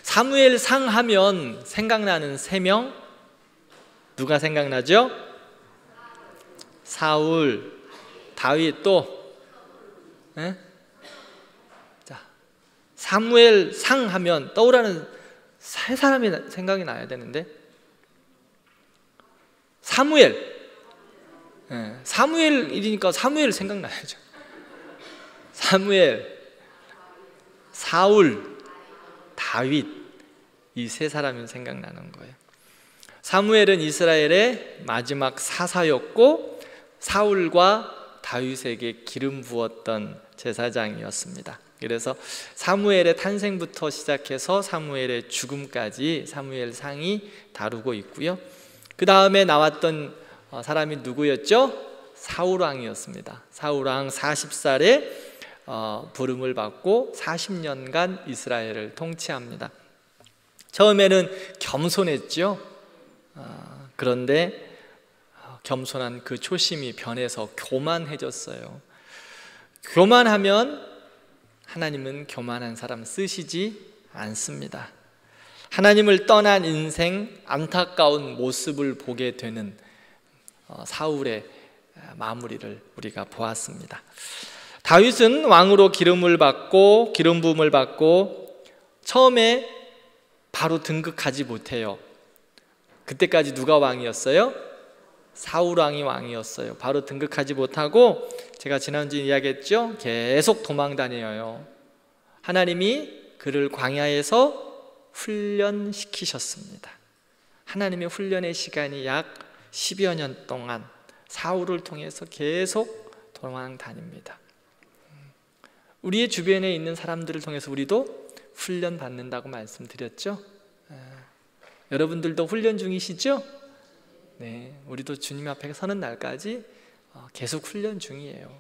사무엘상 하면 생각나는 세 명 누가 생각나죠? 사울, 다윗 또 네? 자, 사무엘상 하면 떠오르는 세 사람이 생각이 나야 되는데 사무엘 네, 사무엘이니까 사무엘 생각나야죠. 사무엘, 사울, 다윗 이 세 사람이 생각나는 거예요. 사무엘은 이스라엘의 마지막 사사였고 사울과 다윗에게 기름 부었던 제사장이었습니다. 그래서 사무엘의 탄생부터 시작해서 사무엘의 죽음까지 사무엘상이 다루고 있고요. 그 다음에 나왔던 사람이 누구였죠? 사울왕이었습니다. 사울왕 40살에 부름을 받고 40년간 이스라엘을 통치합니다. 처음에는 겸손했죠. 그런데 겸손한 그 초심이 변해서 교만해졌어요. 교만하면 하나님은 교만한 사람 쓰시지 않습니다. 하나님을 떠난 인생, 안타까운 모습을 보게 되는 사울의 마무리를 우리가 보았습니다. 다윗은 왕으로 기름을 받고 기름 부음을 받고 처음에 바로 등극하지 못해요. 그때까지 누가 왕이었어요? 사울왕이 왕이었어요. 바로 등극하지 못하고 제가 지난주에 이야기했죠? 계속 도망 다녀요. 하나님이 그를 광야에서 훈련시키셨습니다. 하나님의 훈련의 시간이 약 10여 년 동안 사울을 통해서 계속 도망 다닙니다. 우리의 주변에 있는 사람들을 통해서 우리도 훈련 받는다고 말씀드렸죠? 여러분들도 훈련 중이시죠? 네, 우리도 주님 앞에 서는 날까지 계속 훈련 중이에요.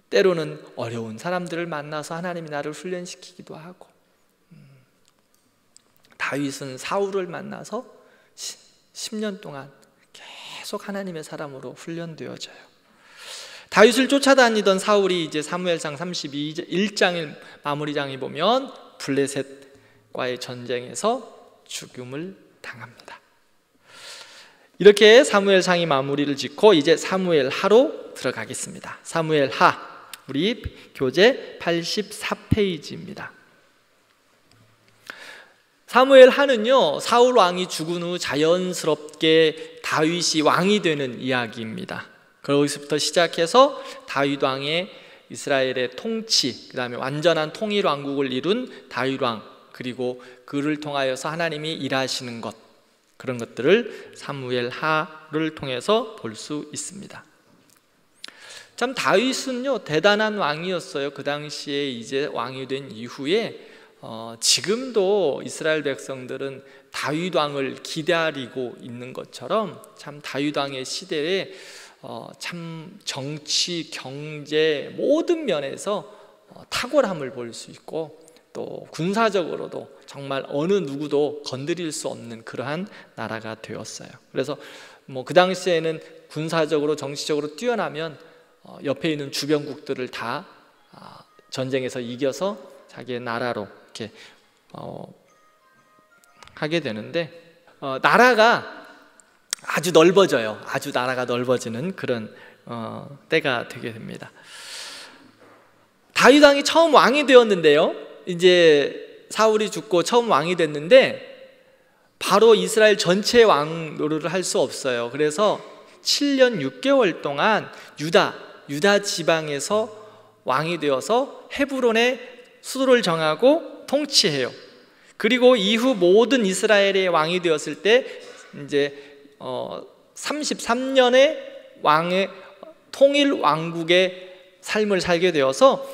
때로는 어려운 사람들을 만나서 하나님이 나를 훈련시키기도 하고 다윗은 사울을 만나서 10년 동안 계속 하나님의 사람으로 훈련되어져요. 다윗을 쫓아다니던 사울이 이제 사무엘상 31장의 마무리장에 보면 블레셋과의 전쟁에서 죽음을 당합니다. 이렇게 사무엘상이 마무리를 짓고 이제 사무엘하로 들어가겠습니다. 사무엘하, 우리 교재 84페이지입니다. 사무엘하는요, 사울 왕이 죽은 후 자연스럽게 다윗이 왕이 되는 이야기입니다. 거기서부터 시작해서 다윗 왕의 이스라엘의 통치, 그 다음에 완전한 통일 왕국을 이룬 다윗 왕, 그리고 그를 통하여서 하나님이 일하시는 것, 그런 것들을 사무엘하를 통해서 볼 수 있습니다. 참 다윗은요 대단한 왕이었어요. 그 당시에 이제 왕이 된 이후에 지금도 이스라엘 백성들은 다윗 왕을 기다리고 있는 것처럼 참 다윗 왕의 시대에 참 정치, 경제 모든 면에서 탁월함을 볼 수 있고 또 군사적으로도 정말 어느 누구도 건드릴 수 없는 그러한 나라가 되었어요. 그래서 그 당시에는 군사적으로 정치적으로 뛰어나면 옆에 있는 주변국들을 다 전쟁에서 이겨서 자기의 나라로 이렇게 하게 되는데 나라가 아주 넓어져요. 아주 나라가 넓어지는 그런 때가 되게 됩니다. 다윗 왕이 처음 왕이 되었는데요, 이제 사울이 죽고 처음 왕이 됐는데 바로 이스라엘 전체 왕 노릇을 할 수 없어요. 그래서 7년 6개월 동안 유다 지방에서 왕이 되어서 헤브론의 수도를 정하고 통치해요. 그리고 이후 모든 이스라엘의 왕이 되었을 때 이제 33년의 왕의 통일 왕국의 삶을 살게 되어서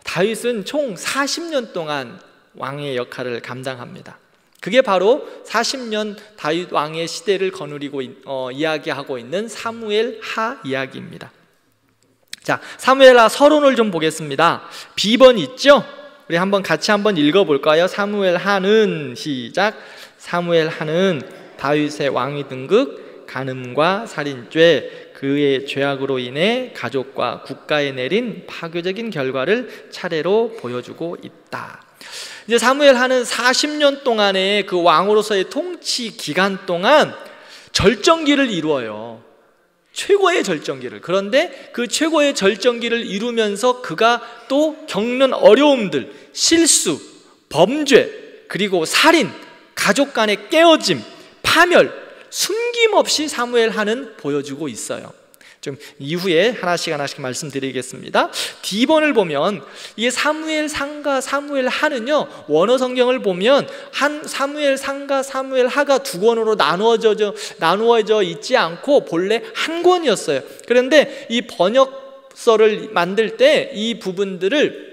다윗은 총 40년 동안 왕의 역할을 감당합니다. 그게 바로 40년 다윗 왕의 시대를 거느리고 이야기하고 있는 사무엘하 이야기입니다. 자, 사무엘하 서론을 좀 보겠습니다. 비번 있죠? 우리 같이 한번 읽어볼까요? 사무엘하는 시작. 사무엘하는 다윗의 왕위 등극, 간음과 살인죄, 그의 죄악으로 인해 가족과 국가에 내린 파괴적인 결과를 차례로 보여주고 있다. 이제 사무엘하는 40년 동안의 그 왕으로서의 통치 기간 동안 절정기를 이루어요. 최고의 절정기를. 그런데 그 최고의 절정기를 이루면서 그가 또 겪는 어려움들, 실수, 범죄, 그리고 살인, 가족 간의 깨어짐, 파멸, 숨김없이 사무엘하는 보여주고 있어요. 좀 이후에 하나씩 말씀드리겠습니다. D번을 보면 이게 사무엘상과 사무엘하는요, 원어 성경을 보면 사무엘상과 사무엘하가 두 권으로 나누어져 있지 않고 본래 한 권이었어요. 그런데 이 번역서를 만들 때 이 부분들을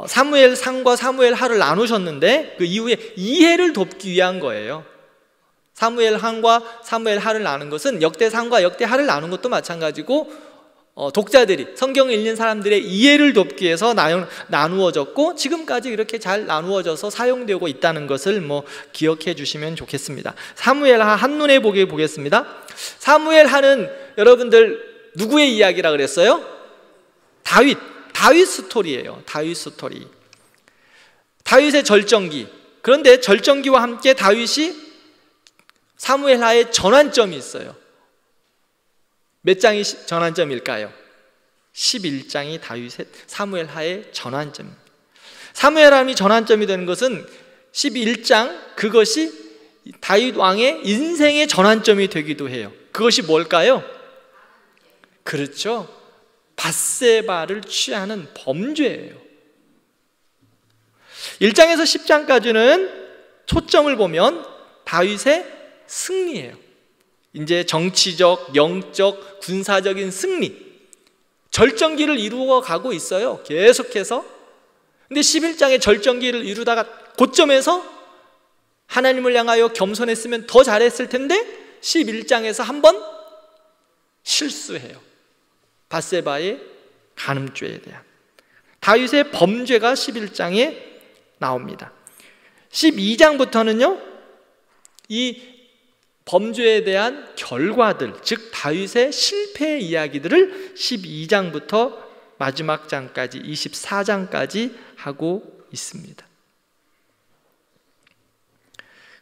사무엘상과 사무엘하를 나누셨는데 그 이후에 이해를 돕기 위한 거예요. 사무엘상과 사무엘하를 나눈 것은 역대상과 역대하를 나눈 것도 마찬가지고 독자들이, 성경을 읽는 사람들의 이해를 돕기 위해서 나누어졌고 지금까지 이렇게 잘 나누어져서 사용되고 있다는 것을 기억해 주시면 좋겠습니다. 사무엘하 한눈에 보게 보겠습니다. 사무엘하는 여러분들 누구의 이야기라 그랬어요? 다윗 스토리예요. 다윗 스토리. 다윗의 절정기. 그런데 절정기와 함께 다윗이 사무엘하의 전환점이 있어요. 몇 장이 전환점일까요? 11장이 다윗의 사무엘하의 전환점. 사무엘하이 전환점이 되는 것은 11장, 그것이 다윗 왕의 인생의 전환점이 되기도 해요. 그것이 뭘까요? 그렇죠. 밧세바를 취하는 범죄예요. 1장에서 10장까지는 초점을 보면 다윗의 승리예요. 이제 정치적, 영적, 군사적인 승리, 절정기를 이루어 가고 있어요. 계속해서. 근데 11장의 절정기를 이루다가 고점에서 하나님을 향하여 겸손했으면 더 잘했을 텐데 11장에서 한번 실수해요. 밧세바의 간음죄에 대한 다윗의 범죄가 11장에 나옵니다. 12장부터는요, 이 범죄에 대한 결과들, 즉 다윗의 실패의 이야기들을 12장부터 마지막 장까지 24장까지 하고 있습니다.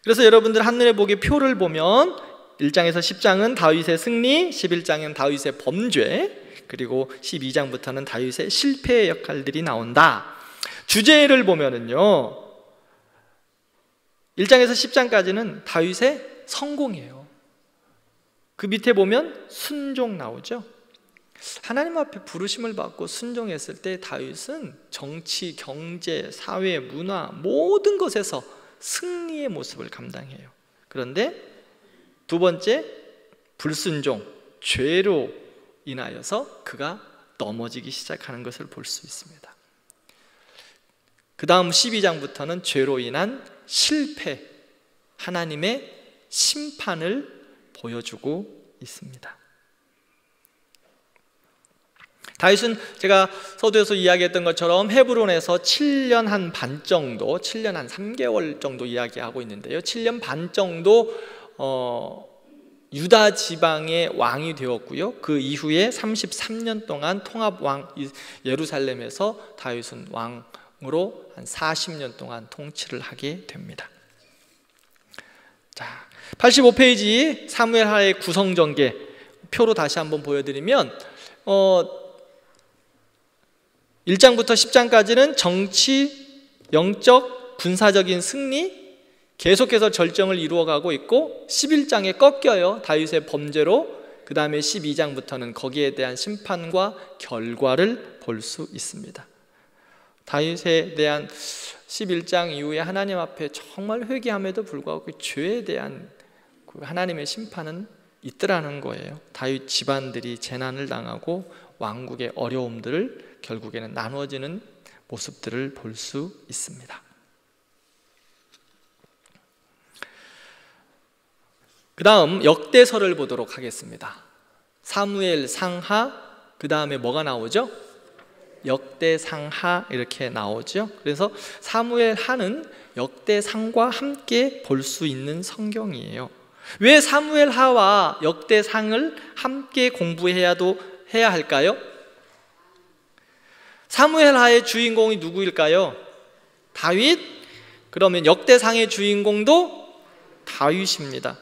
그래서 여러분들 한눈에 보기 표를 보면 1장에서 10장은 다윗의 승리, 11장은 다윗의 범죄, 그리고 12장부터는 다윗의 실패의 역할들이 나온다. 주제를 보면은요, 1장에서 10장까지는 다윗의 성공이에요. 그 밑에 보면 순종 나오죠. 하나님 앞에 부르심을 받고 순종했을 때 다윗은 정치, 경제, 사회, 문화 모든 것에서 승리의 모습을 감당해요. 그런데 두 번째, 불순종, 죄로 인하여서 그가 넘어지기 시작하는 것을 볼 수 있습니다. 그 다음 12장부터는 죄로 인한 실패, 하나님의 심판을 보여주고 있습니다. 다윗은 제가 서두에서 이야기했던 것처럼 헤브론에서 7년 한 반 정도, 7년 한 3개월 정도 이야기하고 있는데요, 7년 반 정도 유다 지방의 왕이 되었고요, 그 이후에 33년 동안 통합왕 예루살렘에서 다윗은 왕으로 한 40년 동안 통치를 하게 됩니다. 자, 85페이지 사무엘하의 구성전개 표로 다시 한번 보여드리면 1장부터 10장까지는 정치, 영적, 군사적인 승리, 계속해서 절정을 이루어가고 있고 11장에 꺾여요. 다윗의 범죄로. 그 다음에 12장부터는 거기에 대한 심판과 결과를 볼 수 있습니다. 다윗에 대한 11장 이후에 하나님 앞에 정말 회개함에도 불구하고 그 죄에 대한 그 하나님의 심판은 있더라는 거예요. 다윗 집안들이 재난을 당하고 왕국의 어려움들을 결국에는 나누어지는 모습들을 볼 수 있습니다. 그 다음 역대서를 보도록 하겠습니다. 사무엘 상하, 그 다음에 뭐가 나오죠? 역대상하 이렇게 나오죠. 그래서 사무엘하는 역대상과 함께 볼 수 있는 성경이에요. 왜 사무엘하와 역대상을 함께 공부해야 할까요? 사무엘하의 주인공이 누구일까요? 다윗. 그러면 역대상의 주인공도 다윗입니다.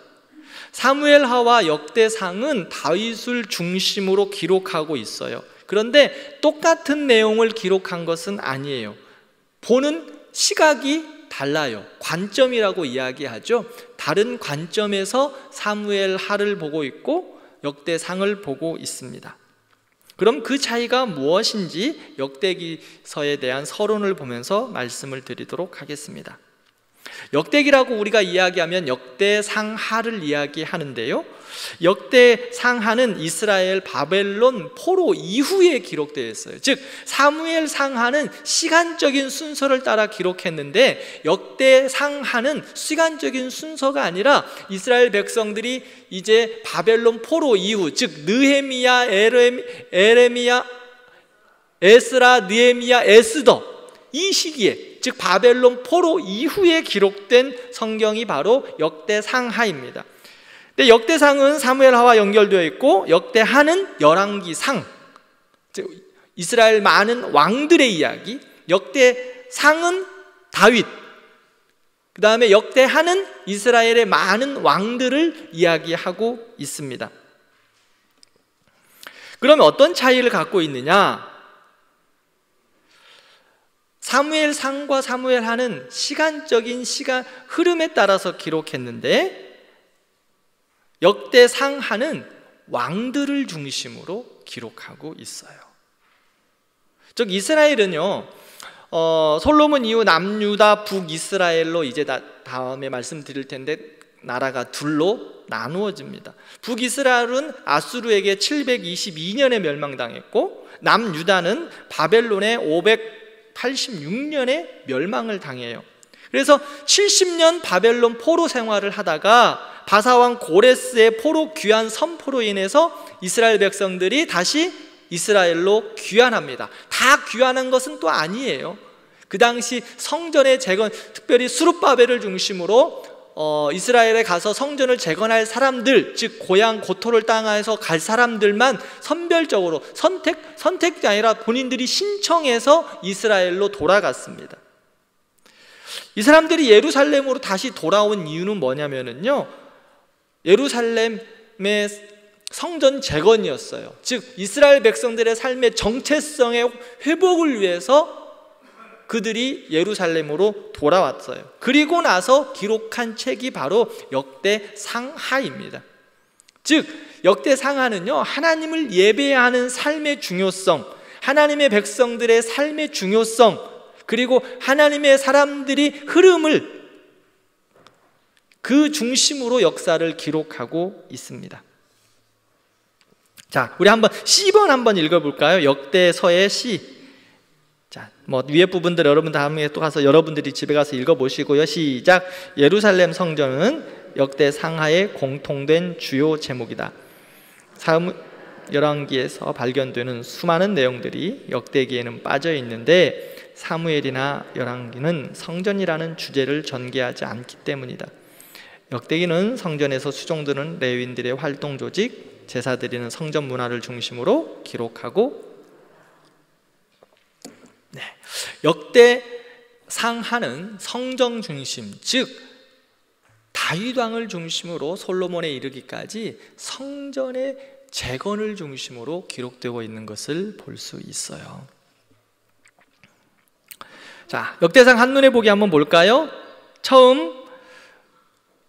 사무엘하와 역대상은 다윗을 중심으로 기록하고 있어요. 그런데 똑같은 내용을 기록한 것은 아니에요. 보는 시각이 달라요. 관점이라고 이야기하죠. 다른 관점에서 사무엘하를 보고 있고 역대상을 보고 있습니다. 그럼 그 차이가 무엇인지 역대기서에 대한 서론을 보면서 말씀을 드리도록 하겠습니다. 역대기라고 우리가 이야기하면 역대상하를 이야기하는데요, 역대상하는 이스라엘 바벨론 포로 이후에 기록되어 있어요. 즉 사무엘상하는 시간적인 순서를 따라 기록했는데 역대상하는 시간적인 순서가 아니라 이스라엘 백성들이 이제 바벨론 포로 이후, 즉 느헤미야, 에레미야, 에스라, 느헤미야, 에스더, 이 시기에, 즉 바벨론 포로 이후에 기록된 성경이 바로 역대상하입니다. 근데 역대상은 사무엘하와 연결되어 있고 역대하는 열왕기상, 즉 이스라엘 많은 왕들의 이야기, 역대상은 다윗, 그 다음에 역대하는 이스라엘의 많은 왕들을 이야기하고 있습니다. 그러면 어떤 차이를 갖고 있느냐? 사무엘상과 사무엘하는 시간적인 시간 흐름에 따라서 기록했는데 역대상하는 왕들을 중심으로 기록하고 있어요. 즉 이스라엘은요, 솔로몬 이후 남유다 북이스라엘로 이제 다음에 말씀드릴 텐데 나라가 둘로 나누어집니다. 북이스라엘은 아수르에게 722년에 멸망당했고 남유다는 바벨론에 586년에 멸망을 당해요. 그래서 70년 바벨론 포로 생활을 하다가 바사왕 고레스의 포로 귀환 선포로 인해서 이스라엘 백성들이 다시 이스라엘로 귀환합니다. 다 귀환한 것은 또 아니에요. 그 당시 성전의 재건, 특별히 수룹바벨을 중심으로 이스라엘에 가서 성전을 재건할 사람들, 즉 고향 고토를 땅에서 갈 사람들만 선별적으로 선택이 아니라 본인들이 신청해서 이스라엘로 돌아갔습니다. 이 사람들이 예루살렘으로 다시 돌아온 이유는 뭐냐면요, 예루살렘의 성전 재건이었어요. 즉 이스라엘 백성들의 삶의 정체성의 회복을 위해서 그들이 예루살렘으로 돌아왔어요. 그리고 나서 기록한 책이 바로 역대상하입니다. 즉 역대상하는요, 하나님을 예배하는 삶의 중요성, 하나님의 백성들의 삶의 중요성, 그리고 하나님의 사람들이 흐름을 그 중심으로 역사를 기록하고 있습니다. 자, 우리 한번 C번 한번 읽어볼까요? 역대서의 C. 자, 위에 부분들 여러분 다음에 또 가서 여러분들이 집에 가서 읽어보시고요. 시작. 예루살렘 성전은 역대상하의 공통된 주요 제목이다. 열왕기에서 발견되는 수많은 내용들이 역대기에는 빠져 있는데 사무엘이나 열왕기는 성전이라는 주제를 전개하지 않기 때문이다. 역대기는 성전에서 수종드는 레위인들의 활동 조직, 제사 드리는 성전 문화를 중심으로 기록하고, 역대상하는 성정 중심, 즉 다윗 왕을 중심으로 솔로몬에 이르기까지 성전의 재건을 중심으로 기록되고 있는 것을 볼 수 있어요. 자, 역대상 한눈에 보기 한번 볼까요? 처음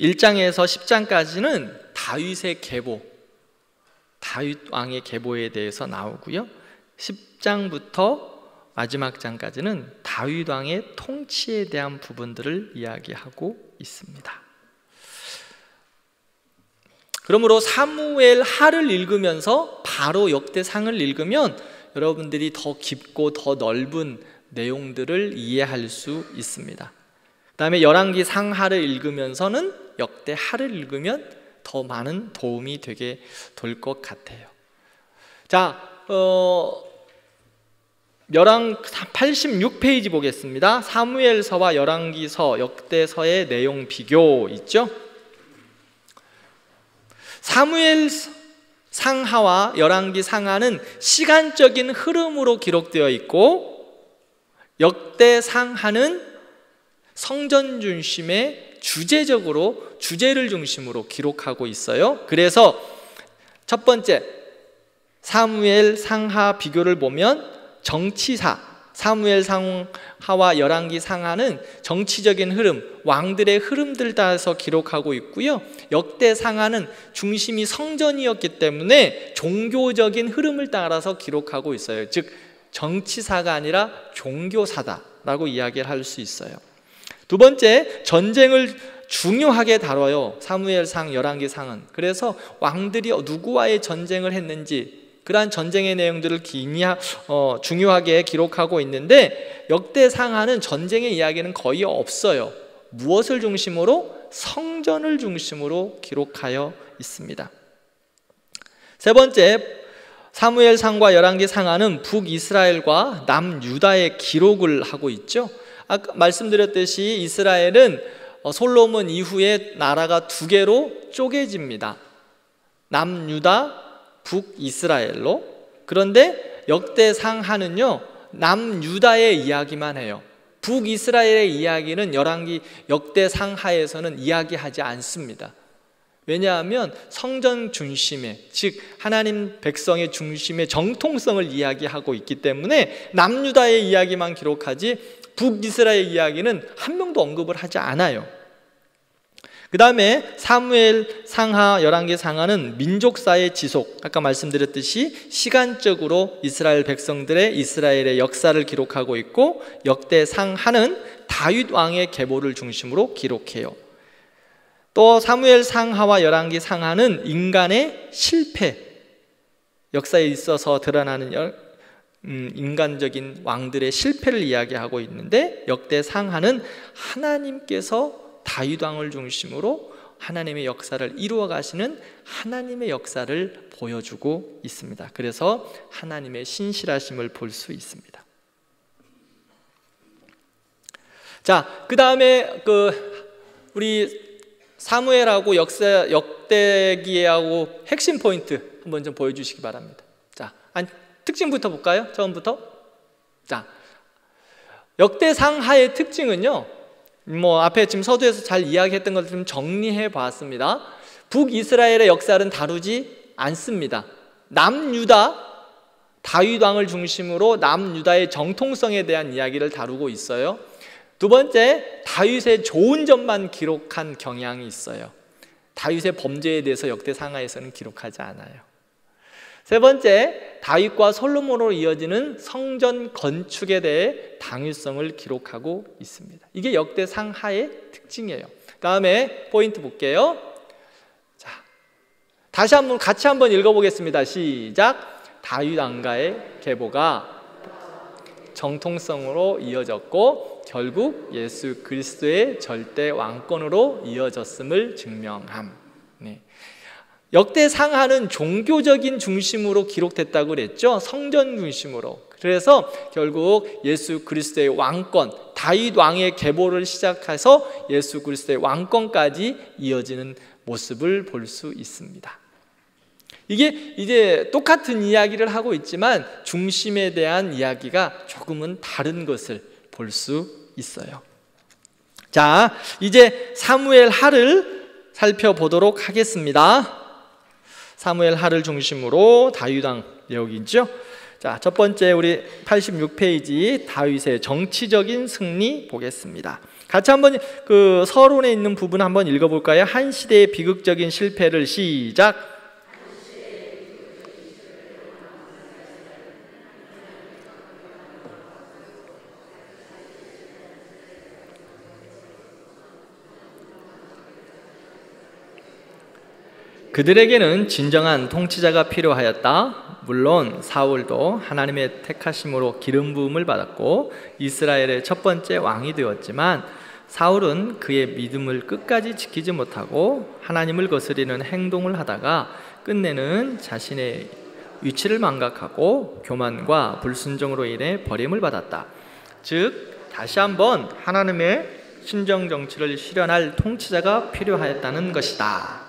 1장에서 10장까지는 다윗의 계보, 다윗 왕의 계보에 대해서 나오고요, 10장부터 마지막 장까지는 다윗 왕의 통치에 대한 부분들을 이야기하고 있습니다. 그러므로 사무엘하를 읽으면서 바로 역대상을 읽으면 여러분들이 더 깊고 더 넓은 내용들을 이해할 수 있습니다. 그 다음에 열왕기 상하를 읽으면서는 역대하를 읽으면 더 많은 도움이 되게 될 것 같아요. 자, 열왕 86페이지 보겠습니다. 사무엘서와 열왕기서, 역대서의 내용 비교 있죠? 사무엘 상하와 열왕기 상하는 시간적인 흐름으로 기록되어 있고 역대상하는 성전 중심의 주제를 중심으로 기록하고 있어요. 그래서 첫 번째 사무엘 상하 비교를 보면 정치사, 사무엘 상하와 열왕기 상하는 정치적인 흐름, 왕들의 흐름들 따라서 기록하고 있고요. 역대 상하는 중심이 성전이었기 때문에 종교적인 흐름을 따라서 기록하고 있어요. 즉 정치사가 아니라 종교사다라고 이야기를 할 수 있어요. 두 번째, 전쟁을 중요하게 다뤄요. 사무엘상, 열왕기상은. 그래서 왕들이 누구와의 전쟁을 했는지 그러한 전쟁의 내용들을 중요하게 기록하고 있는데, 역대상하는 전쟁의 이야기는 거의 없어요. 무엇을 중심으로? 성전을 중심으로 기록하여 있습니다. 세 번째, 사무엘상과 열왕기상하는 북이스라엘과 남유다의 기록을 하고 있죠. 아까 말씀드렸듯이 이스라엘은 솔로몬 이후에 나라가 두 개로 쪼개집니다. 남유다, 북이스라엘로. 그런데 역대상하는요 남유다의 이야기만 해요. 북이스라엘의 이야기는 열왕기 역대상하에서는 이야기하지 않습니다. 왜냐하면 성전 중심의, 즉 하나님 백성의 중심의 정통성을 이야기하고 있기 때문에 남유다의 이야기만 기록하지 북이스라엘 이야기는 한 명도 언급을 하지 않아요. 그 다음에 사무엘 상하, 열왕기 상하는 민족사의 지속, 아까 말씀드렸듯이 시간적으로 이스라엘 백성들의 이스라엘의 역사를 기록하고 있고, 역대 상하는 다윗 왕의 계보를 중심으로 기록해요. 또 사무엘 상하와 열왕기 상하는 인간의 실패, 역사에 있어서 드러나는 인간적인 왕들의 실패를 이야기하고 있는데, 역대 상하는 하나님께서 다윗 왕을 중심으로 하나님의 역사를 이루어 가시는 하나님의 역사를 보여주고 있습니다. 그래서 하나님의 신실하심을 볼 수 있습니다. 자, 그 다음에 우리 사무엘하고 역대기하고 핵심 포인트 한번 좀 보여주시기 바랍니다. 자, 특징부터 볼까요? 처음부터. 자, 역대상하의 특징은요, 앞에 지금 서두에서 잘 이야기했던 것을 좀 정리해 봤습니다. 북이스라엘의 역사는 다루지 않습니다. 남유다, 다윗 왕을 중심으로 남유다의 정통성에 대한 이야기를 다루고 있어요. 두 번째, 다윗의 좋은 점만 기록한 경향이 있어요. 다윗의 범죄에 대해서 역대상하에서는 기록하지 않아요. 세 번째, 다윗과 솔로몬으로 이어지는 성전 건축에 대해 당위성을 기록하고 있습니다. 이게 역대상하의 특징이에요. 다음에 포인트 볼게요. 자, 다시 한번 같이 한번 읽어보겠습니다. 시작. 다윗 왕가의 계보가 정통성으로 이어졌고 결국 예수 그리스도의 절대 왕권으로 이어졌음을 증명함. 네. 역대상하는 종교적인 중심으로 기록됐다고 그랬죠. 성전 중심으로. 그래서 결국 예수 그리스도의 왕권, 다윗 왕의 계보를 시작해서 예수 그리스도의 왕권까지 이어지는 모습을 볼 수 있습니다. 이게 이제 똑같은 이야기를 하고 있지만 중심에 대한 이야기가 조금은 다른 것을 볼 수 있어요. 자, 이제 사무엘 하를 살펴보도록 하겠습니다. 사무엘 하를 중심으로 다윗 왕 내용이죠. 자, 첫 번째 우리 86페이지 다윗의 정치적인 승리 보겠습니다. 같이 한번 그 서론에 있는 부분 한번 읽어볼까요? 한 시대의 비극적인 실패를 시작. 그들에게는 진정한 통치자가 필요하였다. 물론 사울도 하나님의 택하심으로 기름 부음을 받았고 이스라엘의 첫 번째 왕이 되었지만 사울은 그의 믿음을 끝까지 지키지 못하고 하나님을 거스리는 행동을 하다가 끝내는 자신의 위치를 망각하고 교만과 불순종으로 인해 버림을 받았다. 즉 다시 한번 하나님의 신정 정치를 실현할 통치자가 필요하였다는 것이다.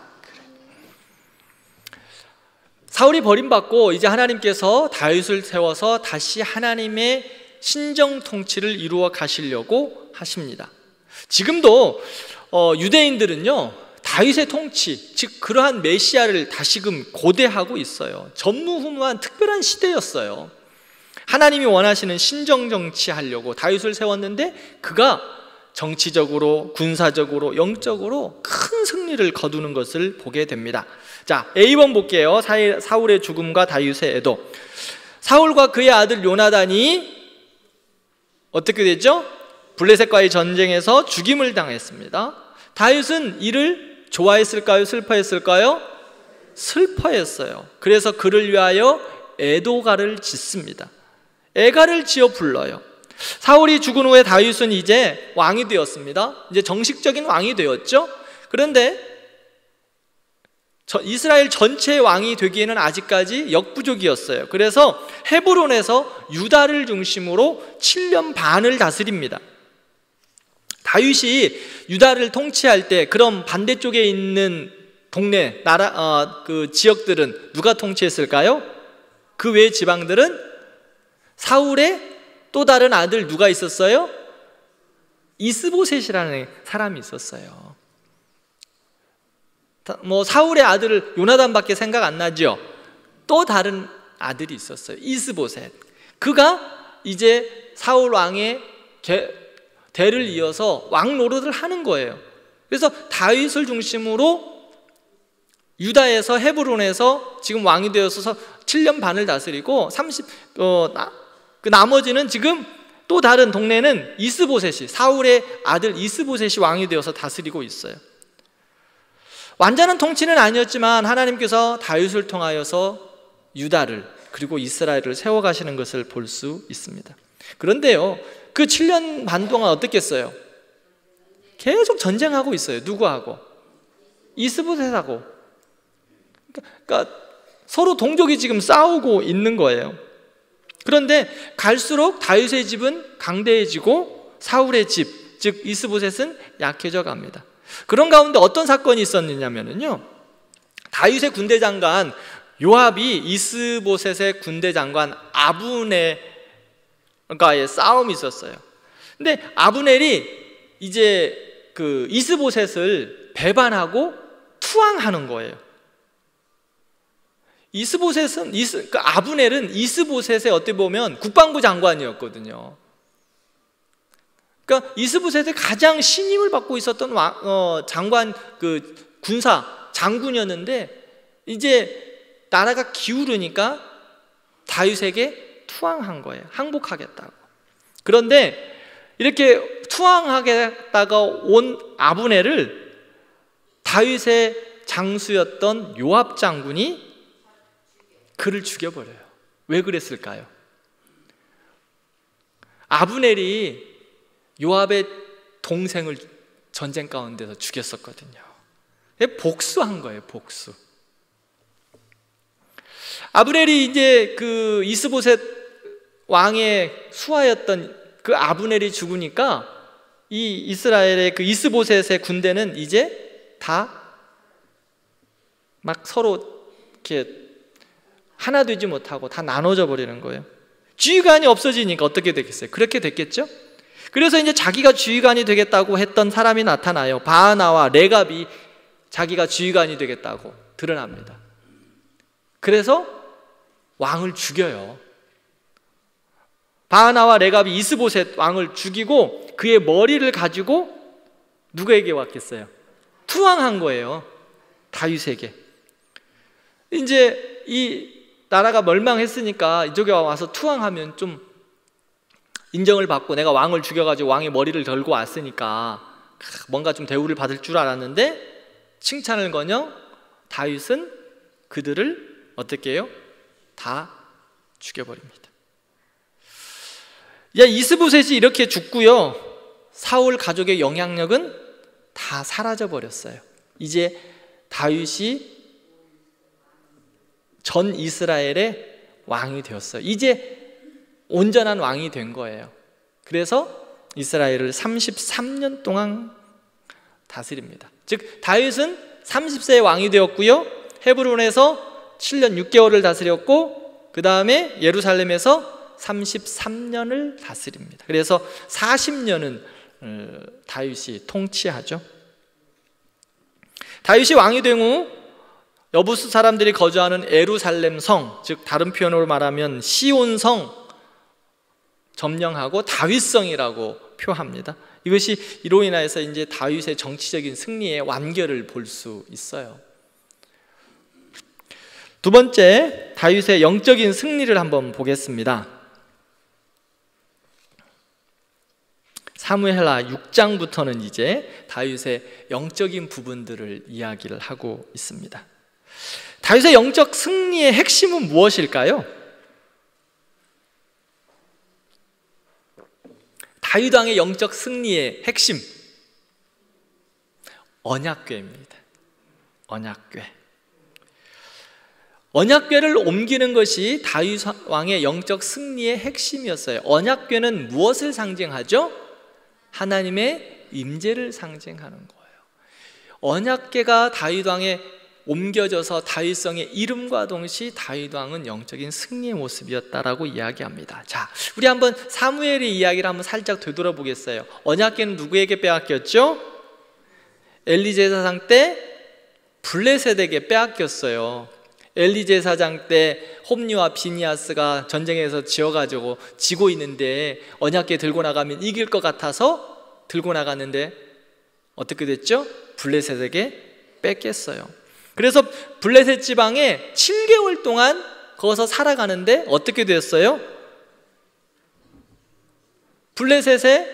사울이 버림받고 이제 하나님께서 다윗을 세워서 다시 하나님의 신정 통치를 이루어 가시려고 하십니다. 지금도 유대인들은요, 다윗의 통치, 즉 그러한 메시아를 다시금 고대하고 있어요. 전무후무한 특별한 시대였어요. 하나님이 원하시는 신정 정치하려고 다윗을 세웠는데 그가 정치적으로, 군사적으로, 영적으로 큰 승리를 거두는 것을 보게 됩니다. 자, A번 볼게요. 사울의 죽음과 다윗의 애도. 사울과 그의 아들 요나단이 어떻게 됐죠? 블레셋과의 전쟁에서 죽임을 당했습니다. 다윗은 이를 좋아했을까요? 슬퍼했을까요? 슬퍼했어요. 그래서 그를 위하여 애도가를 짓습니다. 애가를 지어 불러요. 사울이 죽은 후에 다윗은 이제 왕이 되었습니다. 이제 정식적인 왕이 되었죠. 그런데 이스라엘 전체의 왕이 되기에는 아직까지 역부족이었어요. 그래서 헤브론에서 유다를 중심으로 7년 반을 다스립니다. 다윗이 유다를 통치할 때 그럼 반대쪽에 있는 동네, 그 지역들은 누가 통치했을까요? 그 외의 지방들은 사울의 또 다른 아들 누가 있었어요? 이스보셋이라는 사람이 있었어요. 사울의 아들 요나단밖에 생각 안 나죠? 또 다른 아들이 있었어요. 이스보셋. 그가 이제 사울 왕의 대를 이어서 왕 노릇을 하는 거예요. 그래서 다윗을 중심으로 유다에서 헤브론에서 지금 왕이 되어서 7년 반을 다스리고 그 나머지는 지금 또 다른 동네는 이스보셋이, 사울의 아들 이스보셋이 왕이 되어서 다스리고 있어요. 완전한 통치는 아니었지만 하나님께서 다윗을 통하여서 유다를 그리고 이스라엘을 세워가시는 것을 볼 수 있습니다. 그런데요, 그 7년 반 동안 어떻겠어요? 계속 전쟁하고 있어요. 누구하고? 이스보셋하고. 그러니까 서로 동족이 지금 싸우고 있는 거예요. 그런데 갈수록 다윗의 집은 강대해지고 사울의 집, 즉 이스보셋은 약해져 갑니다. 그런 가운데 어떤 사건이 있었느냐면요, 다윗의 군대 장관 요압이 이스보셋의 군대 장관 아브넬과의 싸움이 있었어요. 근데 아브넬이 이제 그 이스보셋을 배반하고 투항하는 거예요. 아브넬은 이스보셋의 어떻게 보면 국방부 장관이었거든요. 그러니까 이스보셋의 가장 신임을 받고 있었던 장관, 그 군사 장군이었는데 이제 나라가 기울으니까 다윗에게 투항한 거예요. 항복하겠다고. 그런데 이렇게 투항하겠다가 온 아브넬을 다윗의 장수였던 요압 장군이 그를 죽여버려요. 왜 그랬을까요? 아브넬이 요압의 동생을 전쟁 가운데서 죽였었거든요. 복수한 거예요, 복수. 아브넬이 이제 그 이스보셋 왕의 수하였던 그 아브넬이 죽으니까 이 이스라엘의 그 이스보셋의 군대는 이제 다 막 서로 이렇게 하나 되지 못하고 다 나눠져 버리는 거예요. 지휘관이 없어지니까 어떻게 되겠어요? 그렇게 됐겠죠? 그래서 이제 자기가 지휘관이 되겠다고 했던 사람이 나타나요. 바하나와 레갑이 자기가 지휘관이 되겠다고 드러납니다. 그래서 왕을 죽여요. 바하나와 레갑이 이스보셋 왕을 죽이고 그의 머리를 가지고 누구에게 왔겠어요? 투항한 거예요. 다윗에게. 이제 이 나라가 멸망했으니까 이쪽에 와서 투항하면 좀 인정을 받고 내가 왕을 죽여가지고 왕의 머리를 걸고 왔으니까 뭔가 좀 대우를 받을 줄 알았는데 칭찬을거녕 다윗은 그들을 어떻게 해요? 다 죽여버립니다. 이스보셋이 이렇게 죽고요, 사울 가족의 영향력은 다 사라져버렸어요. 이제 다윗이 전 이스라엘의 왕이 되었어요. 이제 온전한 왕이 된 거예요. 그래서 이스라엘을 33년 동안 다스립니다. 즉 다윗은 30세의 왕이 되었고요, 헤브론에서 7년 6개월을 다스렸고 그 다음에 예루살렘에서 33년을 다스립니다. 그래서 40년은 다윗이 통치하죠. 다윗이 왕이 된 후 여부스 사람들이 거주하는 예루살렘 성, 즉 다른 표현으로 말하면 시온성 점령하고 다윗성이라고 표합니다. 이것이 이로 인해서 이제 다윗의 정치적인 승리의 완결을 볼 수 있어요. 두 번째, 다윗의 영적인 승리를 한번 보겠습니다. 사무엘하 6장부터는 이제 다윗의 영적인 부분들을 이야기를 하고 있습니다. 다윗의 영적 승리의 핵심은 무엇일까요? 다윗 왕의 영적 승리의 핵심, 언약궤입니다. 언약궤. 언약궤를 옮기는 것이 다윗 왕의 영적 승리의 핵심이었어요. 언약궤는 무엇을 상징하죠? 하나님의 임재를 상징하는 거예요. 언약궤가 다윗 왕에 옮겨져서 다윗성의 이름과 동시에 다윗 왕은 영적인 승리의 모습이었다라고 이야기합니다. 자, 우리 한번 사무엘의 이야기를 한번 살짝 되돌아보겠어요. 언약궤는 누구에게 빼앗겼죠? 엘리 제사장 때 블레셋에게 빼앗겼어요. 엘리 제사장 때 홈리와 비니아스가 전쟁에서 지고 있는데 언약궤 들고 나가면 이길 것 같아서 들고 나갔는데 어떻게 됐죠? 블레셋에게 뺏겼어요. 그래서 블레셋 지방에 7개월 동안 거기서 살아가는데 어떻게 됐어요? 블레셋의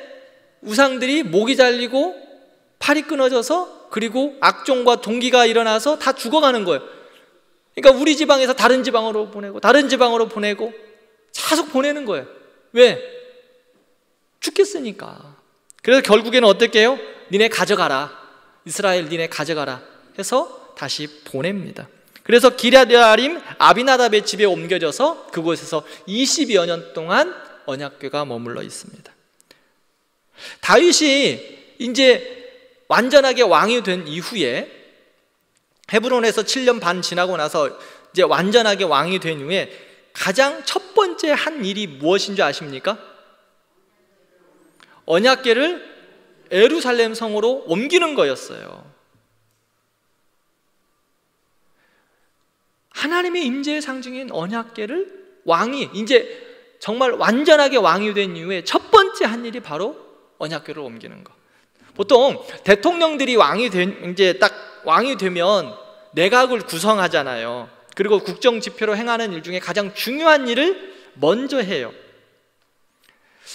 우상들이 목이 잘리고 팔이 끊어져서, 그리고 악종과 동기가 일어나서 다 죽어가는 거예요. 그러니까 우리 지방에서 다른 지방으로 보내고 다른 지방으로 보내고 계속 보내는 거예요. 왜? 죽겠으니까. 그래서 결국에는 어떻게 해요? 니네 가져가라, 이스라엘 니네 가져가라 해서 다시 보냅니다. 그래서 기럇여아림 아비나답의 집에 옮겨져서 그곳에서 20여 년 동안 언약궤가 머물러 있습니다. 다윗이 이제 완전하게 왕이 된 이후에, 헤브론에서 7년 반 지나고 나서 이제 완전하게 왕이 된 후에 가장 첫 번째 한 일이 무엇인 줄 아십니까? 언약궤를 예루살렘 성으로 옮기는 거였어요. 하나님의 임재의 상징인 언약궤를 왕이 이제 정말 완전하게 왕이 된 이후에 첫 번째 한 일이 바로 언약궤를 옮기는 거. 보통 대통령들이 이제 딱 왕이 되면 내각을 구성하잖아요. 그리고 국정 지표로 행하는 일 중에 가장 중요한 일을 먼저 해요.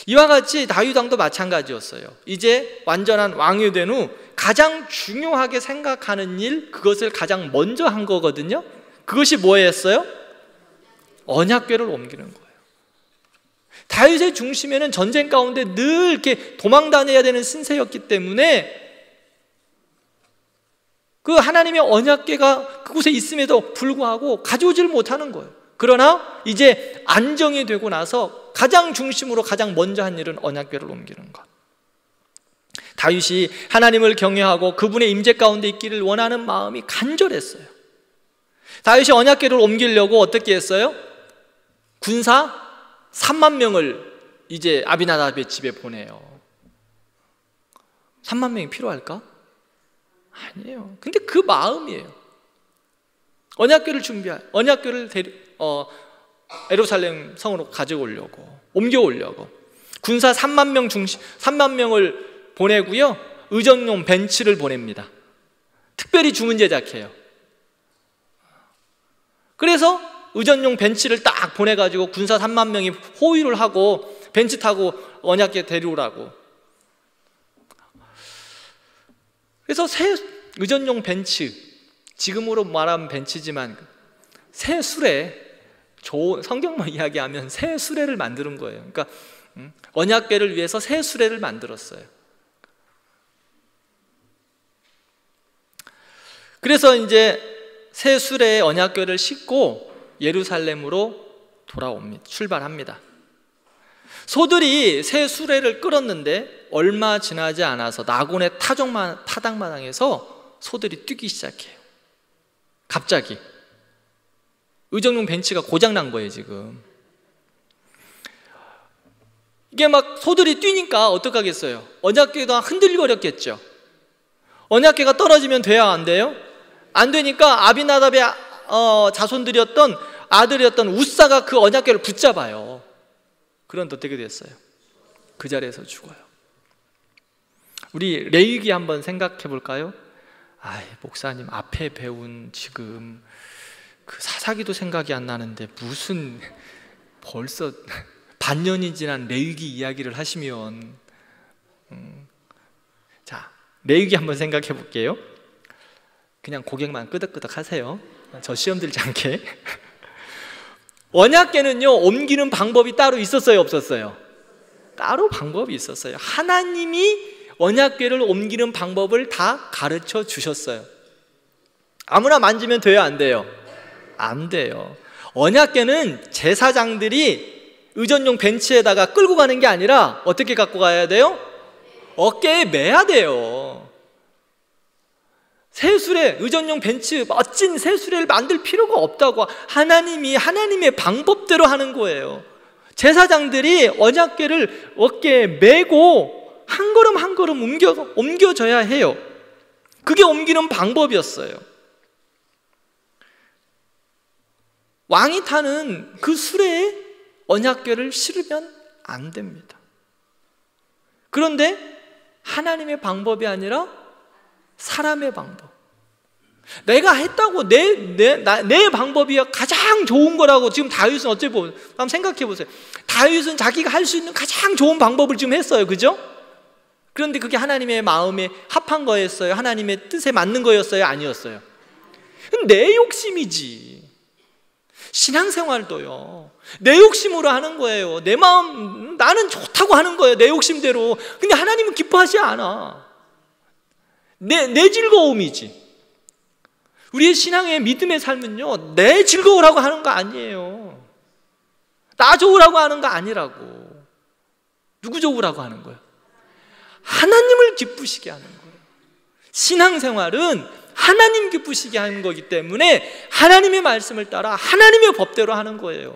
이와 같이 다윗 왕도 마찬가지였어요. 이제 완전한 왕이 된 후 가장 중요하게 생각하는 일, 그것을 가장 먼저 한 거거든요. 그것이 뭐였어요? 언약궤를 옮기는 거예요. 다윗의 중심에는 전쟁 가운데 늘 이렇게 도망 다녀야 되는 신세였기 때문에 그 하나님의 언약궤가 그곳에 있음에도 불구하고 가져오지를 못하는 거예요. 그러나 이제 안정이 되고 나서 가장 중심으로 가장 먼저 한 일은 언약궤를 옮기는 것. 다윗이 하나님을 경외하고 그분의 임재 가운데 있기를 원하는 마음이 간절했어요. 다윗이 언약궤를 옮기려고 어떻게 했어요? 군사 3만 명을 이제 아비나답의 집에 보내요. 3만 명이 필요할까? 아니에요. 근데 그 마음이에요. 언약궤를 언약궤를 예루살렘 성으로 가져오려고, 옮겨오려고 군사 3만 명을 보내고요, 의전용 벤츠를 보냅니다. 특별히 주문 제작해요. 그래서 의전용 벤츠를 딱 보내가지고 군사 3만 명이 호위를 하고 벤츠 타고 언약궤 데려오라고. 그래서 새 의전용 벤츠, 지금으로 말하면 벤츠지만 새 수레, 성경만 이야기하면 새 수레를 만드는 거예요. 그러니까 언약궤를 위해서 새 수레를 만들었어요. 그래서 이제 새 수레에 언약궤를 싣고 예루살렘으로 출발합니다. 소들이 새 수레를 끌었는데 얼마 지나지 않아서 나곤의 타작마당에서 소들이 뛰기 시작해요. 갑자기 의정용 벤츠가 고장난 거예요. 지금 이게 막 소들이 뛰니까 어떡하겠어요? 언약궤가 흔들거렸겠죠. 언약궤가 떨어지면 돼야 안 돼요? 안 되니까 아비나답의 자손들이었던 아들이었던 우사가 그 언약궤를 붙잡아요. 그런데 어떻게 됐어요? 그 자리에서 죽어요. 우리 레위기 한번 생각해 볼까요? 목사님 앞에 배운 지금 그 사사기도 생각이 안 나는데 무슨 벌써 반년이 지난 레위기 이야기를 하시면 자, 레위기 한번 생각해 볼게요. 그냥 고개만 끄덕끄덕 하세요. 저 시험 들지 않게. 언약궤는요, 옮기는 방법이 따로 있었어요, 없었어요? 따로 방법이 있었어요. 하나님이 언약궤를 옮기는 방법을 다 가르쳐 주셨어요. 아무나 만지면 돼요, 안 돼요? 안 돼요. 언약궤는 제사장들이 의전용 벤치에다가 끌고 가는 게 아니라 어떻게 갖고 가야 돼요? 어깨에 매야 돼요. 새수레, 의전용 벤치, 멋진 새수레를 만들 필요가 없다고. 하나님이 하나님의 방법대로 하는 거예요. 제사장들이 언약궤를 어깨에 메고 한 걸음 한 걸음 옮겨져야 해요. 그게 옮기는 방법이었어요. 왕이 타는 그 수레에 언약궤를 실으면 안 됩니다. 그런데 하나님의 방법이 아니라 사람의 방법. 내가 했다고 내 방법이 가장 좋은 거라고 지금 다윗은 어찌 보면 한번 생각해 보세요. 다윗은 자기가 할 수 있는 가장 좋은 방법을 지금 했어요. 그죠? 그런데 그게 하나님의 마음에 합한 거였어요? 하나님의 뜻에 맞는 거였어요? 아니었어요? 내 욕심이지. 신앙생활도요, 내 욕심으로 하는 거예요. 내 마음, 나는 좋다고 하는 거예요, 내 욕심대로. 근데 하나님은 기뻐하지 않아. 내 즐거움이지. 우리의 신앙의 믿음의 삶은요, 내 즐거우라고 하는 거 아니에요. 나 좋으라고 하는 거 아니라고. 누구 좋으라고 하는 거예요? 하나님을 기쁘시게 하는 거예요. 신앙생활은 하나님 기쁘시게 하는 거기 때문에 하나님의 말씀을 따라 하나님의 법대로 하는 거예요.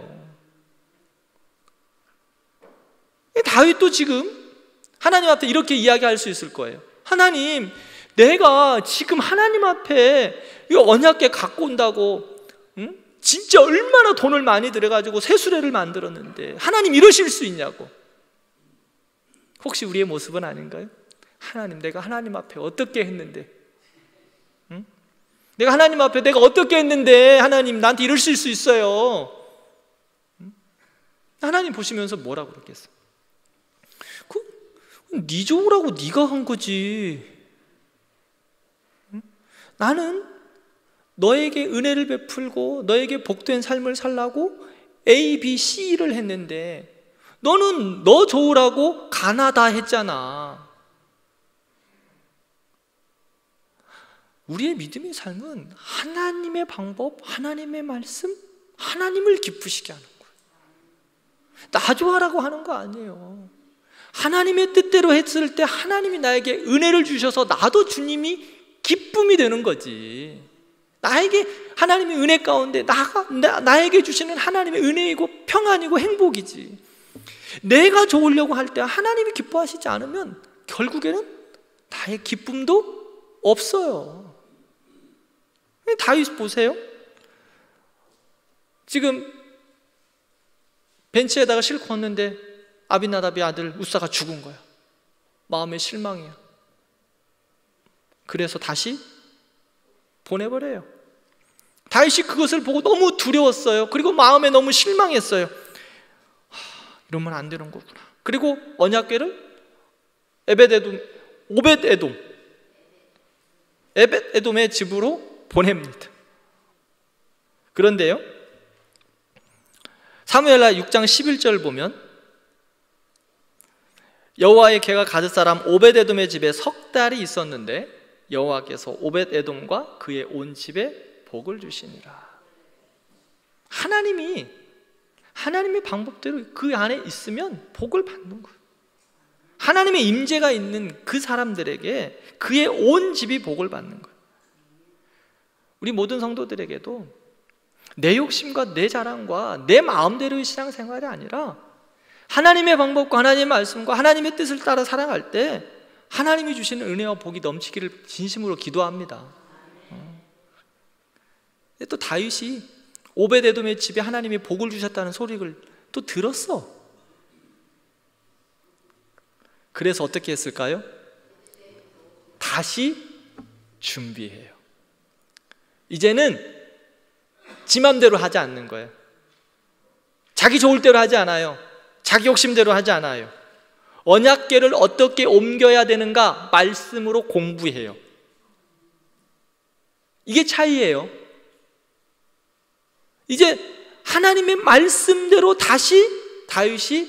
다윗도 지금 하나님 앞에 이렇게 이야기할 수 있을 거예요. 하나님, 내가 지금 하나님 앞에 이 언약궤 갖고 온다고 진짜 얼마나 돈을 많이 들여가지고 새수레를 만들었는데 하나님 이러실 수 있냐고. 혹시 우리의 모습은 아닌가요? 하나님, 내가 하나님 앞에 어떻게 했는데, 내가 하나님 앞에 내가 어떻게 했는데 하나님 나한테 이러실 수 있어요? 하나님 보시면서 뭐라고 그러겠어? 네 좋으라고 네가 한 거지. 나는 너에게 은혜를 베풀고 너에게 복된 삶을 살라고 A, B, C를 했는데 너는 너 좋으라고 가나다 했잖아. 우리의 믿음의 삶은 하나님의 방법, 하나님의 말씀, 하나님을 기쁘시게 하는 거예요. 나 좋아라고 하는 거 아니에요. 하나님의 뜻대로 했을 때 하나님이 나에게 은혜를 주셔서 나도 주님이 기쁨이 되는 거지. 나에게 하나님의 은혜 가운데 나에게 주시는 하나님의 은혜이고 평안이고 행복이지. 내가 좋으려고 할 때 하나님이 기뻐하시지 않으면 결국에는 나의 기쁨도 없어요. 다윗 보세요. 지금 벤치에다가 싣고 왔는데 아비나답의 아들 우사가 죽은 거야. 마음에 실망이야. 그래서 다시 보내버려요. 다윗이 그것을 보고 너무 두려웠어요. 그리고 마음에 너무 실망했어요. 이러면 안 되는 거구나. 그리고 언약궤를 오벳에돔의 집으로 보냅니다. 그런데요, 사무엘하 6장 11절 보면 여호와의 궤가 가드 사람 오벳에돔의 집에 석 달이 있었는데 여호와께서 오벳에돔과 그의 온 집에 복을 주시니라. 하나님의 방법대로 그 안에 있으면 복을 받는 거예요. 하나님의 임재가 있는 그 사람들에게 그의 온 집이 복을 받는 거예요. 우리 모든 성도들에게도 내 욕심과 내 자랑과 내 마음대로의 신앙생활이 아니라 하나님의 방법과 하나님의 말씀과 하나님의 뜻을 따라 살아갈 때 하나님이 주시는 은혜와 복이 넘치기를 진심으로 기도합니다. 또 다윗이 오벳에돔의 집에 하나님이 복을 주셨다는 소리를 또 들었어. 그래서 어떻게 했을까요? 다시 준비해요. 이제는 지 맘대로 하지 않는 거예요. 자기 좋을 대로 하지 않아요. 자기 욕심대로 하지 않아요. 언약궤를 어떻게 옮겨야 되는가 말씀으로 공부해요. 이게 차이예요. 이제 하나님의 말씀대로 다시 다윗이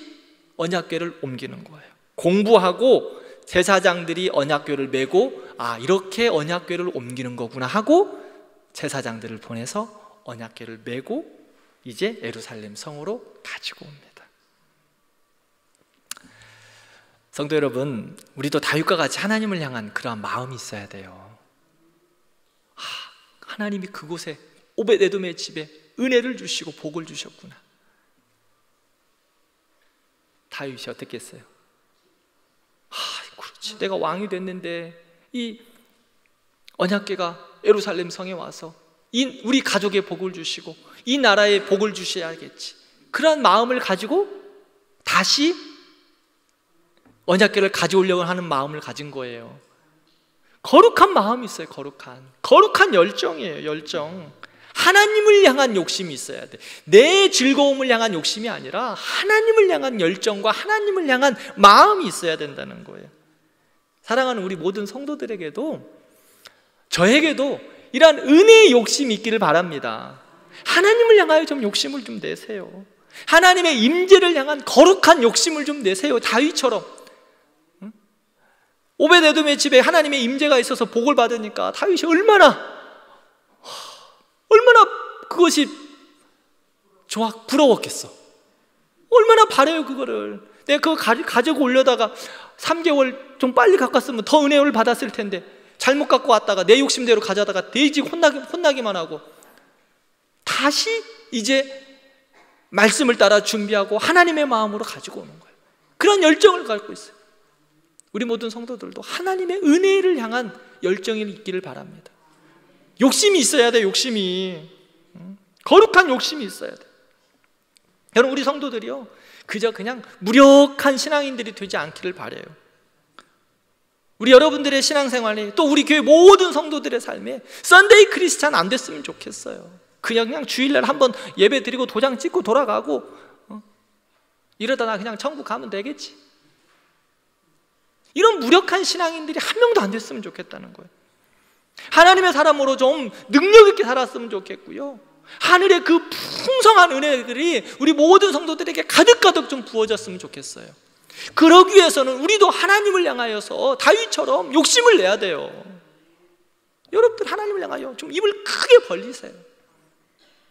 언약궤를 옮기는 거예요. 공부하고 제사장들이 언약궤를 메고 이렇게 언약궤를 옮기는 거구나 하고 제사장들을 보내서 언약궤를 메고 이제 예루살렘 성으로 가지고 옵니다. 성도 여러분, 우리도 다윗과 같이 하나님을 향한 그러한 마음이 있어야 돼요. 하나님이 그곳에 오벳에돔의 집에 은혜를 주시고 복을 주셨구나. 다윗이 어떻게 했어요? 그렇지, 내가 왕이 됐는데 이 언약궤가 예루살렘 성에 와서 우리 가족의 복을 주시고 이 나라에 복을 주셔야겠지. 그런 마음을 가지고 다시 언약궤를 가져오려고 하는 마음을 가진 거예요. 거룩한 마음이 있어요. 거룩한 열정이에요. 열정. 하나님을 향한 욕심이 있어야 돼. 내 즐거움을 향한 욕심이 아니라 하나님을 향한 열정과 하나님을 향한 마음이 있어야 된다는 거예요. 사랑하는 우리 모든 성도들에게도, 저에게도 이러한 은혜의 욕심이 있기를 바랍니다. 하나님을 향하여 좀 욕심을 좀 내세요. 하나님의 임재를 향한 거룩한 욕심을 좀 내세요. 다윗처럼. 오벳에돔의 집에 하나님의 임재가 있어서 복을 받으니까 다윗이 얼마나 그것이 부러웠겠어. 얼마나 바래요 그거를. 내가 그거 가지고 올려다가 3개월 좀 빨리 갖고 왔으면 더 은혜를 받았을 텐데 잘못 갖고 왔다가 내 욕심대로 가져다가 돼지 혼나기만 하고, 다시 이제 말씀을 따라 준비하고 하나님의 마음으로 가지고 오는 거예요. 그런 열정을 갖고 있어요. 우리 모든 성도들도 하나님의 은혜를 향한 열정이 있기를 바랍니다. 욕심이 있어야 돼. 욕심이, 거룩한 욕심이 있어야 돼. 여러분, 우리 성도들이요, 그저 그냥 무력한 신앙인들이 되지 않기를 바라요. 우리 여러분들의 신앙생활이, 또 우리 교회 모든 성도들의 삶에 썬데이 크리스찬 안 됐으면 좋겠어요. 그냥 주일날 한번 예배 드리고 도장 찍고 돌아가고 이러다 나 그냥 천국 가면 되겠지. 이런 무력한 신앙인들이 한 명도 안 됐으면 좋겠다는 거예요. 하나님의 사람으로 좀 능력 있게 살았으면 좋겠고요, 하늘의 그 풍성한 은혜들이 우리 모든 성도들에게 가득가득 좀 부어졌으면 좋겠어요. 그러기 위해서는 우리도 하나님을 향하여서 다윗처럼 욕심을 내야 돼요. 여러분들 하나님을 향하여 좀 입을 크게 벌리세요.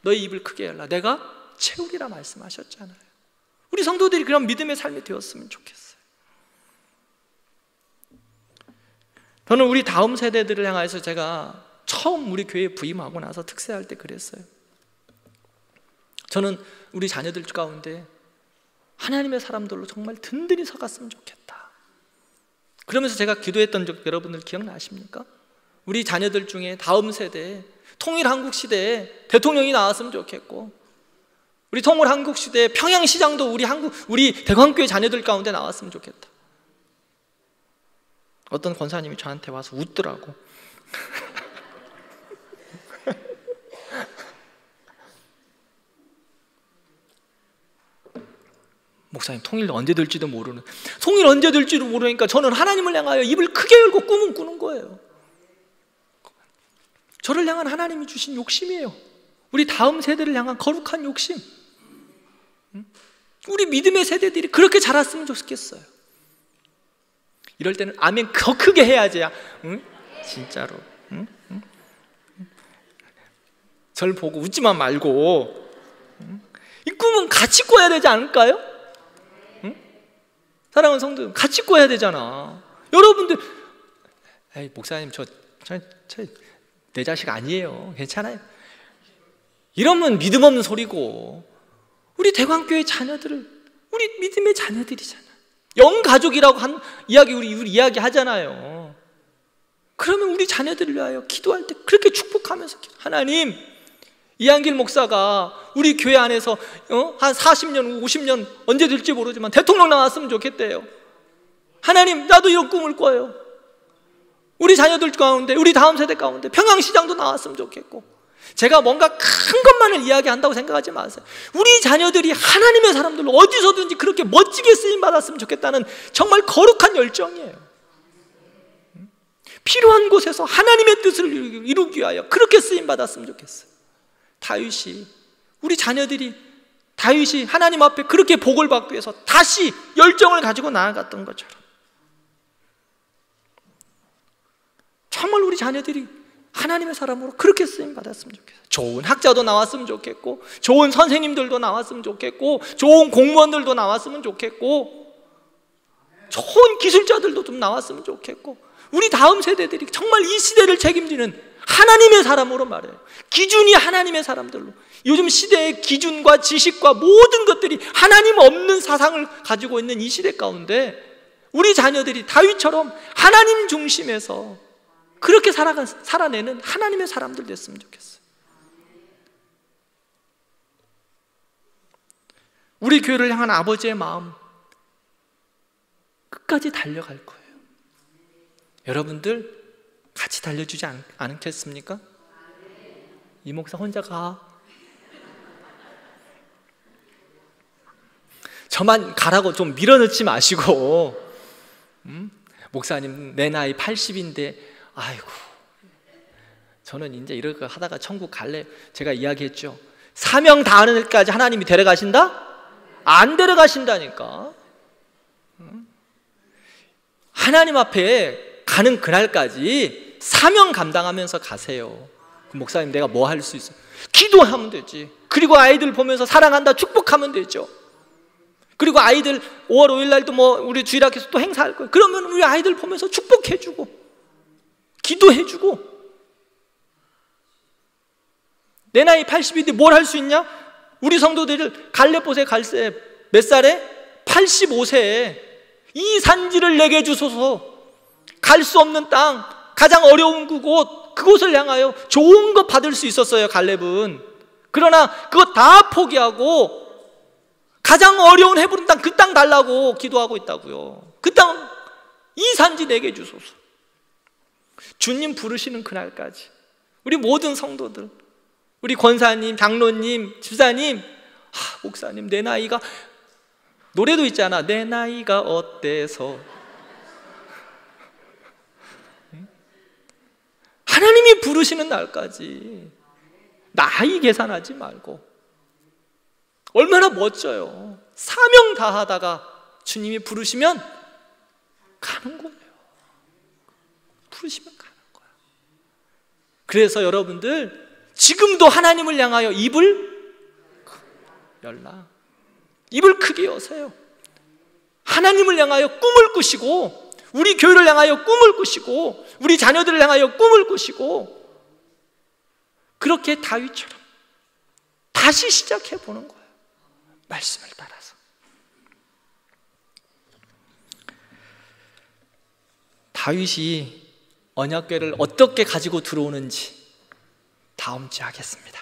너희 입을 크게 열라 내가 채우리라 말씀하셨잖아요. 우리 성도들이 그런 믿음의 삶이 되었으면 좋겠어요. 저는 우리 다음 세대들을 향해서 제가 처음 우리 교회에 부임하고 나서 특세할 때 그랬어요. 저는 우리 자녀들 가운데 하나님의 사람들로 정말 든든히 서갔으면 좋겠다. 그러면서 제가 기도했던 적 여러분들 기억나십니까? 우리 자녀들 중에 다음 세대에 통일한국 시대에 대통령이 나왔으면 좋겠고, 우리 통일한국 시대에 평양시장도 우리 대광교회 자녀들 가운데 나왔으면 좋겠다. 어떤 권사님이 저한테 와서 웃더라고. 목사님, 통일 언제 될지도 모르는, 통일 언제 될지도 모르니까 저는 하나님을 향하여 입을 크게 열고 꿈은 꾸는 거예요. 저를 향한 하나님이 주신 욕심이에요. 우리 다음 세대를 향한 거룩한 욕심. 우리 믿음의 세대들이 그렇게 자랐으면 좋겠어요. 이럴 때는 아멘 더 크게 해야지. 응? 진짜로. 응? 응? 절 보고 웃지만 말고. 응? 이 꿈은 같이 꿔야 되지 않을까요? 응? 사랑하는 성도, 같이 꿔야 되잖아. 여러분들, 에이, 목사님 내 자식 아니에요. 괜찮아요. 이러면 믿음 없는 소리고, 우리 대광교회 자녀들을 우리 믿음의 자녀들이잖아. 영가족이라고 한 이야기 우리 이야기 하잖아요. 그러면 우리 자녀들을 위하여 기도할 때 그렇게 축복하면서 하나님, 이한길 목사가 우리 교회 안에서 한 40년, 50년 언제 될지 모르지만 대통령 나왔으면 좋겠대요. 하나님, 나도 이런 꿈을 꿔요. 우리 자녀들 가운데, 우리 다음 세대 가운데 평양시장도 나왔으면 좋겠고. 제가 뭔가 큰 것만을 이야기한다고 생각하지 마세요. 우리 자녀들이 하나님의 사람들로 어디서든지 그렇게 멋지게 쓰임받았으면 좋겠다는 정말 거룩한 열정이에요. 필요한 곳에서 하나님의 뜻을 이루기 위하여 그렇게 쓰임받았으면 좋겠어요. 다윗이, 우리 자녀들이 다윗이 하나님 앞에 그렇게 복을 받기 위해서 다시 열정을 가지고 나아갔던 것처럼 정말 우리 자녀들이 하나님의 사람으로 그렇게 쓰임받았으면 좋겠어요. 좋은 학자도 나왔으면 좋겠고, 좋은 선생님들도 나왔으면 좋겠고, 좋은 공무원들도 나왔으면 좋겠고, 좋은 기술자들도 좀 나왔으면 좋겠고, 우리 다음 세대들이 정말 이 시대를 책임지는 하나님의 사람으로 말해요. 기준이 하나님의 사람들로. 요즘 시대의 기준과 지식과 모든 것들이 하나님 없는 사상을 가지고 있는 이 시대 가운데 우리 자녀들이 다윗처럼 하나님 중심에서 그렇게 살아내는 하나님의 사람들 됐으면 좋겠어요. 우리 교회를 향한 아버지의 마음 끝까지 달려갈 거예요. 여러분들 같이 달려주지 않겠습니까? 이 목사 혼자 가. 저만 가라고 좀 밀어넣지 마시고, 목사님 내 나이 80인데 아이고 저는 이제 이렇게 하다가 천국 갈래. 제가 이야기했죠. 사명 다하는 데까지 하나님이 데려가신다? 안 데려가신다니까. 하나님 앞에 가는 그날까지 사명 감당하면서 가세요. 목사님 내가 뭐 할 수 있어? 기도하면 되지. 그리고 아이들 보면서 사랑한다 축복하면 되죠. 그리고 아이들 5월 5일 날도 뭐 우리 주일학교에서 또 행사할 거예요. 그러면 우리 아이들 보면서 축복해주고 기도해주고. 내 나이 80인데 뭘 할 수 있냐? 우리 성도들을 갈렙보세 갈세 몇 살에? 85세에 이 산지를 내게 주소서. 갈 수 없는 땅, 가장 어려운 그곳을 향하여 좋은 것 받을 수 있었어요, 갈렙은. 그러나 그거 다 포기하고 가장 어려운 헤브론 땅, 그 땅 달라고 기도하고 있다고요. 그 땅, 이 산지 내게 주소서. 주님 부르시는 그날까지 우리 모든 성도들, 우리 권사님, 장로님, 집사님, 목사님 내 나이가, 노래도 있잖아. 내 나이가 어때서. 하나님이 부르시는 날까지 나이 계산하지 말고. 얼마나 멋져요. 사명 다하다가 주님이 부르시면 가는 거예요. 부르시면 가는 거야. 그래서 여러분들 지금도 하나님을 향하여 입을 열라. 입을 크게 여세요. 하나님을 향하여 꿈을 꾸시고, 우리 교회를 향하여 꿈을 꾸시고, 우리 자녀들을 향하여 꿈을 꾸시고, 그렇게 다윗처럼 다시 시작해 보는 거예요. 말씀을 따라서. 다윗이 언약궤를 어떻게 가지고 들어오는지 다음 주에 하겠습니다.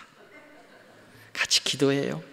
같이 기도해요.